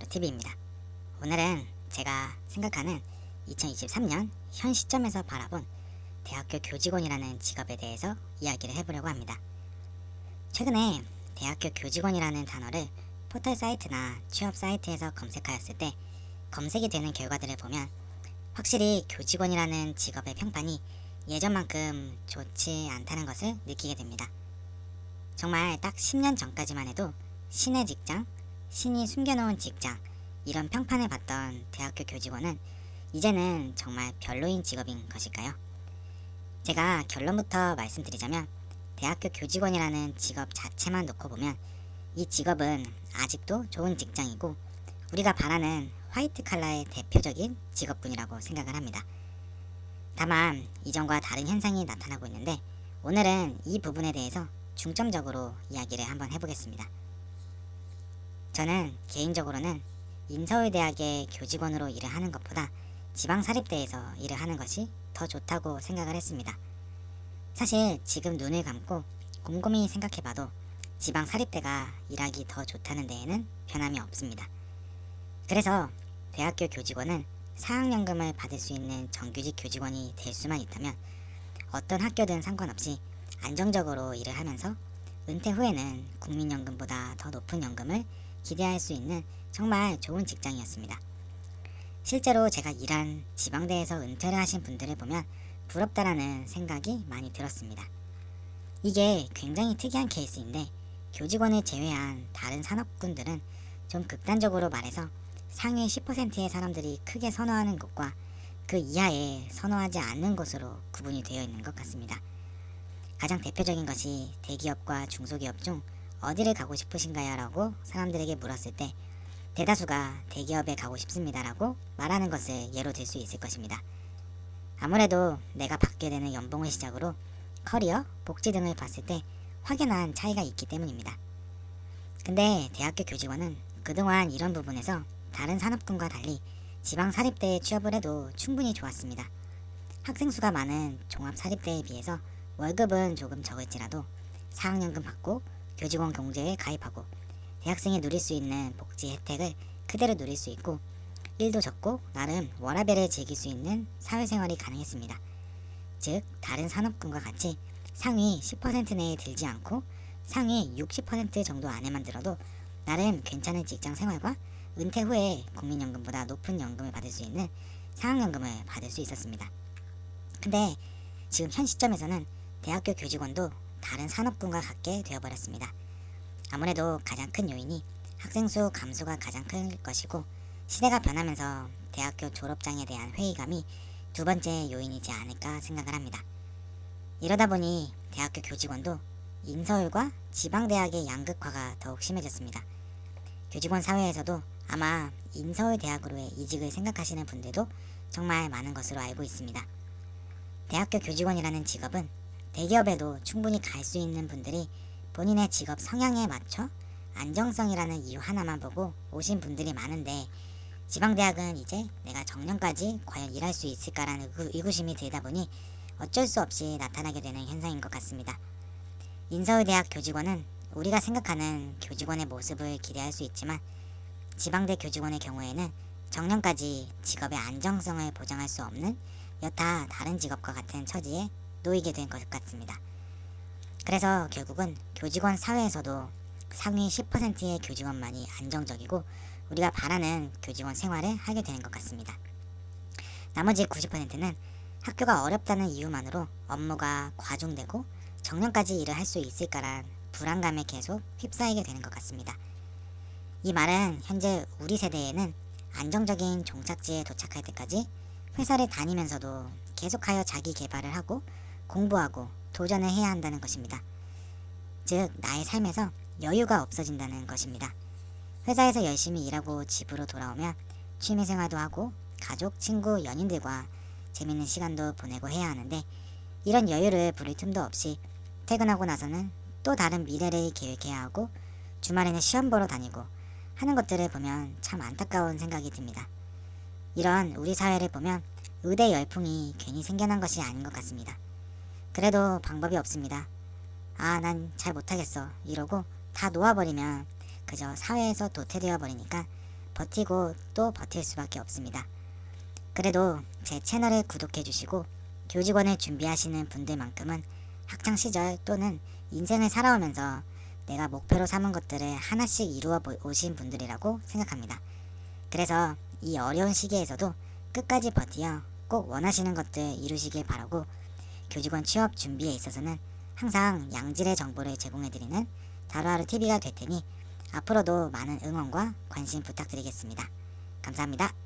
TV입니다. 오늘은 제가 생각하는 2023년 현 시점에서 바라본 대학교 교직원이라는 직업에 대해서 이야기를 해보려고 합니다. 최근에 대학교 교직원이라는 단어를 포털 사이트나 취업 사이트에서 검색하였을 때 검색이 되는 결과들을 보면 확실히 교직원이라는 직업의 평판이 예전만큼 좋지 않다는 것을 느끼게 됩니다. 정말 딱 10년 전까지만 해도 신의 직장, 신이 숨겨놓은 직장, 이런 평판을 받던 대학교 교직원은 이제는 정말 별로인 직업인 것일까요? 제가 결론부터 말씀드리자면 대학교 교직원이라는 직업 자체만 놓고 보면 이 직업은 아직도 좋은 직장이고 우리가 바라는 화이트 칼라의 대표적인 직업군이라고 생각을 합니다. 다만 이전과 다른 현상이 나타나고 있는데 오늘은 이 부분에 대해서 중점적으로 이야기를 한번 해보겠습니다. 저는 개인적으로는 인서울대학의 교직원으로 일을 하는 것보다 지방사립대에서 일을 하는 것이 더 좋다고 생각을 했습니다. 사실 지금 눈을 감고 곰곰이 생각해봐도 지방사립대가 일하기 더 좋다는 데에는 변함이 없습니다. 그래서 대학교 교직원은 사학연금을 받을 수 있는 정규직 교직원이 될 수만 있다면 어떤 학교든 상관없이 안정적으로 일을 하면서 은퇴 후에는 국민연금보다 더 높은 연금을 기대할 수 있는 정말 좋은 직장이었습니다. 실제로 제가 일한 지방대에서 은퇴를 하신 분들을 보면 부럽다라는 생각이 많이 들었습니다. 이게 굉장히 특이한 케이스인데 교직원을 제외한 다른 산업군들은 좀 극단적으로 말해서 상위 10%의 사람들이 크게 선호하는 곳과 그 이하에 선호하지 않는 곳으로 구분이 되어 있는 것 같습니다. 가장 대표적인 것이 대기업과 중소기업 중 어디를 가고 싶으신가요? 라고 사람들에게 물었을 때 대다수가 대기업에 가고 싶습니다라고 말하는 것을 예로 들 수 있을 것입니다. 아무래도 내가 받게 되는 연봉을 시작으로 커리어, 복지 등을 봤을 때 확연한 차이가 있기 때문입니다. 근데 대학교 교직원은 그동안 이런 부분에서 다른 산업군과 달리 지방사립대에 취업을 해도 충분히 좋았습니다. 학생 수가 많은 종합사립대에 비해서 월급은 조금 적을지라도 사학연금 받고 교직원 공제에 가입하고 대학생이 누릴 수 있는 복지 혜택을 그대로 누릴 수 있고 일도 적고 나름 워라밸을 즐길 수 있는 사회생활이 가능했습니다. 즉 다른 산업군과 같이 상위 10% 내에 들지 않고 상위 60% 정도 안에만 들어도 나름 괜찮은 직장 생활과 은퇴 후에 국민연금보다 높은 연금을 받을 수 있는 사학연금을 받을 수 있었습니다. 근데 지금 현 시점에서는 대학교 교직원도 다른 산업군과 같게 되어버렸습니다. 아무래도 가장 큰 요인이 학생 수 감소가 가장 클 것이고 시대가 변하면서 대학교 졸업장에 대한 회의감이 두 번째 요인이지 않을까 생각을 합니다. 이러다 보니 대학교 교직원도 인서울과 지방대학의 양극화가 더욱 심해졌습니다. 교직원 사회에서도 아마 인서울대학으로의 이직을 생각하시는 분들도 정말 많은 것으로 알고 있습니다. 대학교 교직원이라는 직업은 대기업에도 충분히 갈 수 있는 분들이 본인의 직업 성향에 맞춰 안정성이라는 이유 하나만 보고 오신 분들이 많은데 지방대학은 이제 내가 정년까지 과연 일할 수 있을까라는 의구심이 들다 보니 어쩔 수 없이 나타나게 되는 현상인 것 같습니다. 인서울대학 교직원은 우리가 생각하는 교직원의 모습을 기대할 수 있지만 지방대 교직원의 경우에는 정년까지 직업의 안정성을 보장할 수 없는 여타 다른 직업과 같은 처지에 놓이게 된 것 같습니다. 그래서 결국은 교직원 사회에서도 상위 10%의 교직원만이 안정적이고 우리가 바라는 교직원 생활을 하게 되는 것 같습니다. 나머지 90%는 학교가 어렵다는 이유만으로 업무가 과중되고 정년까지 일을 할 수 있을까란 불안감에 계속 휩싸이게 되는 것 같습니다. 이 말은 현재 우리 세대에는 안정적인 종착지에 도착할 때까지 회사를 다니면서도 계속하여 자기 개발을 하고 공부하고 도전을 해야 한다는 것입니다. 즉 나의 삶에서 여유가 없어진다는 것입니다. 회사에서 열심히 일하고 집으로 돌아오면 취미생활도 하고 가족, 친구, 연인들과 재밌는 시간도 보내고 해야 하는데 이런 여유를 부릴 틈도 없이 퇴근하고 나서는 또 다른 미래를 계획해야 하고 주말에는 시험 보러 다니고 하는 것들을 보면 참 안타까운 생각이 듭니다. 이런 우리 사회를 보면 의대 열풍이 괜히 생겨난 것이 아닌 것 같습니다. 그래도 방법이 없습니다. 아, 난 잘 못하겠어 이러고 다 놓아버리면 그저 사회에서 도태되어 버리니까 버티고 또 버틸 수밖에 없습니다. 그래도 제 채널을 구독해 주시고 교직원을 준비하시는 분들만큼은 학창시절 또는 인생을 살아오면서 내가 목표로 삼은 것들을 하나씩 이루어 오신 분들이라고 생각합니다. 그래서 이 어려운 시기에서도 끝까지 버티어 꼭 원하시는 것들 이루시길 바라고, 교직원 취업 준비에 있어서는 항상 양질의 정보를 제공해드리는 하루하루TV가 될 테니 앞으로도 많은 응원과 관심 부탁드리겠습니다. 감사합니다.